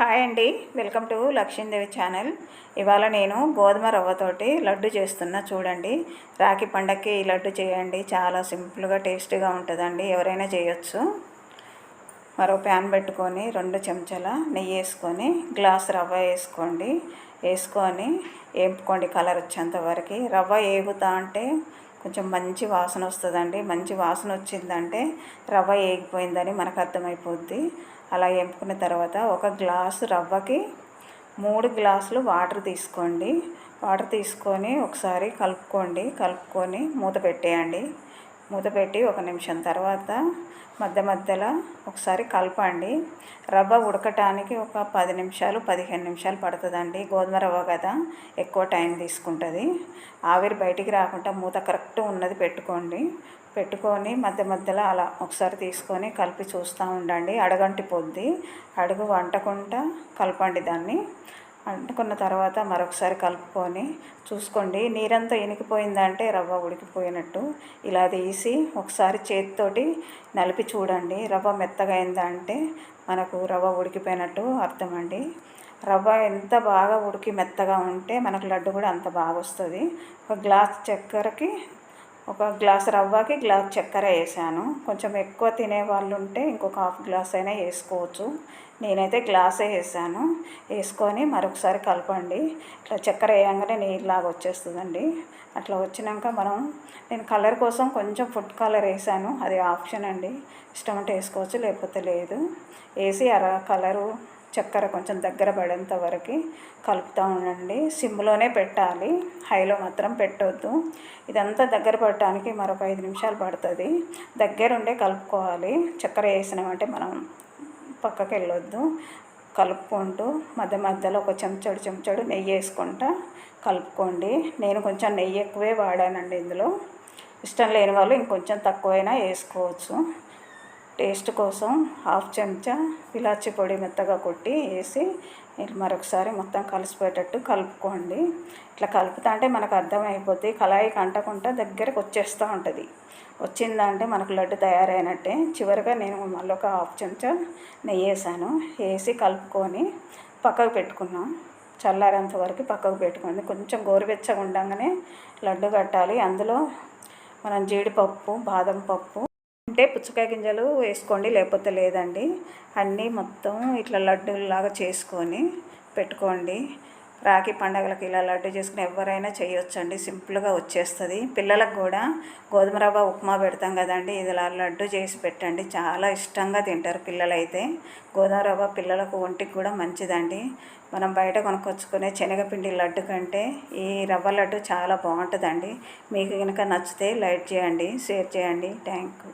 Hi అండి, welcome to Lakshmidevi channel. ఇవాళ నేను గోధుమ రవ్వతోటి లడ్డు చేస్తున్నా. చూడండి, రాఖీ పండగకి ఈ లడ్డు చేయండి. చాలా సింపుల్గా టేస్టీగా ఉంటుందండి. ఎవరైనా చేయొచ్చు. మరో ప్యాన్ పెట్టుకొని 2 చెంచాల నెయ్యి వేసుకొని గ్లాస్ రవ్వ వేసుకొని వేపుకోండి కలర్ వచ్చేంత వరకు. రవ్వ వేగుతా అంటే కొంచెం మంచి వాసన వస్తుందండి. మంచి వాసన వచ్చిందంటే రవ్వ వేగిపోయిందని మనకు అర్థమైపోద్ది. అలా వేపుకున్న తర్వాత ఒక గ్లాసు రవ్వకి 3 గ్లాసులు వాటర్ తీసుకోండి. వాటర్ తీసుకొని ఒకసారి కలుపుకొని మూత పెట్టేయండి. మూత పెట్టి 1 నిమిషం తర్వాత మధ్యలో ఒకసారి కలపండి. రవ్వ ఉడకటానికి ఒక 10 నిమిషాలు 15 నిమిషాలు పడుతుందండి. గోధుమ రవ్వ కదా, ఎక్కువ టైం తీసుకుంటుంది. ఆవిరి బయటికి రాకుండా మూత కరెక్ట్ ఉన్నది పెట్టుకొని మధ్యలో అలా ఒకసారి తీసుకొని కలిపి చూస్తూ ఉండండి. అడగంటిపోద్ది. అడుగు వంటకుండా కలపండి. దాన్ని అంటుకున్న తర్వాత మరొకసారి కలుపుకొని చూసుకోండి. నీరంతా ఇనికిపోయిందంటే రవ్వ ఉడికిపోయినట్టు. ఇలా తీసి ఒకసారి చేతితోటి నలిపి చూడండి. రవ్వ మెత్తగా అయిందంటే మనకు రవ్వ ఉడికిపోయినట్టు అర్థం అండి. రవ్వ ఎంత బాగా ఉడికి మెత్తగా ఉంటే మనకు లడ్డు కూడా అంత బాగా వస్తుంది. ఒక గ్లాస్ చక్కెరకి ఒక గ్లాస్ రవ్వకి గ్లాస్ చక్కెర వేసాను. కొంచెం ఎక్కువ తినే వాళ్ళు ఉంటే ఇంకొక హాఫ్ గ్లాస్ అయినా వేసుకోవచ్చు. నేనైతే గ్లాసే వేసాను. వేసుకొని మరొకసారి కలపండి. ఇట్లా చక్కెర వేయంగానే నీళ్ళలాగా వచ్చేస్తుందండి. అట్లా వచ్చినాక నేను కలర్ కోసం కొంచెం ఫుడ్ కలర్ వేసాను. అది ఆప్షన్ అండి. ఇష్టం అంటే వేసుకోవచ్చు, లేకపోతే లేదు. వేసి కలరు చక్కెర కొంచెం దగ్గర పడేంత వరకు కలుపుతూ ఉండండి. సిమ్లోనే పెట్టాలి, హైలో మాత్రం పెట్టొద్దు. ఇదంతా దగ్గర పడటానికి మరొక 5 నిమిషాలు పడుతుంది. దగ్గరుండే కలుపుకోవాలి. చక్కెర వేసినామంటే మనం పక్కకి వెళ్ళొద్దు. కలుపుకుంటూ మధ్యలో ఒక చెంచాడు నెయ్యి వేసుకుంటా కలుపుకోండి. నేను కొంచెం నెయ్యి ఎక్కువే వాడానండి. ఇందులో ఇష్టం లేని వాళ్ళు ఇంకొంచెం తక్కువైనా వేసుకోవచ్చు. టేస్ట్ కోసం హాఫ్ చెంచా ఇలాచి పొడి మెత్తగా కొట్టి వేసి మరొకసారి మొత్తం కలిసిపోయేటట్టు కలుపుకోండి. ఇట్లా కలుపుతా అంటే మనకు అర్థమైపోద్ది. కళాయికి అంటకుండా దగ్గరకు వచ్చేస్తూ ఉంటుంది. వచ్చిందంటే మనకు లడ్డు తయారైనట్టే. చివరిగా నేను మళ్ళీ ఒక హాఫ్ చెంచా నెయ్యి వేసి కలుపుకొని పక్కకు పెట్టుకున్నాం. చల్లారేంత వరకు పక్కకు పెట్టుకోండి. కొంచెం గోరువెచ్చగా ఉండగానే లడ్డు కట్టాలి. అందులో మనం జీడిపప్పు, బాదం పప్పు అంటే పుచ్చకాయ గింజలు వేసుకోండి, లేకపోతే లేదండి. అన్నీ మొత్తం ఇట్లా లడ్డూలాగా చేసుకొని పెట్టుకోండి. రాఖీ పండగలకి ఇలా లడ్డు చేసుకుని ఎవరైనా చేయొచ్చండి. సింపుల్గా వచ్చేస్తుంది. పిల్లలకు కూడా గోధుమ రవ్వ ఉప్మా పెడతాం కదండి, ఇది లడ్డు చేసి పెట్టండి. చాలా ఇష్టంగా తింటారు పిల్లలైతే. గోధుమ రవ్వ పిల్లలకు ఒంటికి కూడా మంచిదండి. మనం బయట కొనుక్కొచ్చుకునే శనగపిండి లడ్డు కంటే ఈ రవ్వ లడ్డు చాలా బాగుంటుందండి. మీకు కనుక నచ్చితే లైక్ చేయండి, షేర్ చేయండి. Thank you.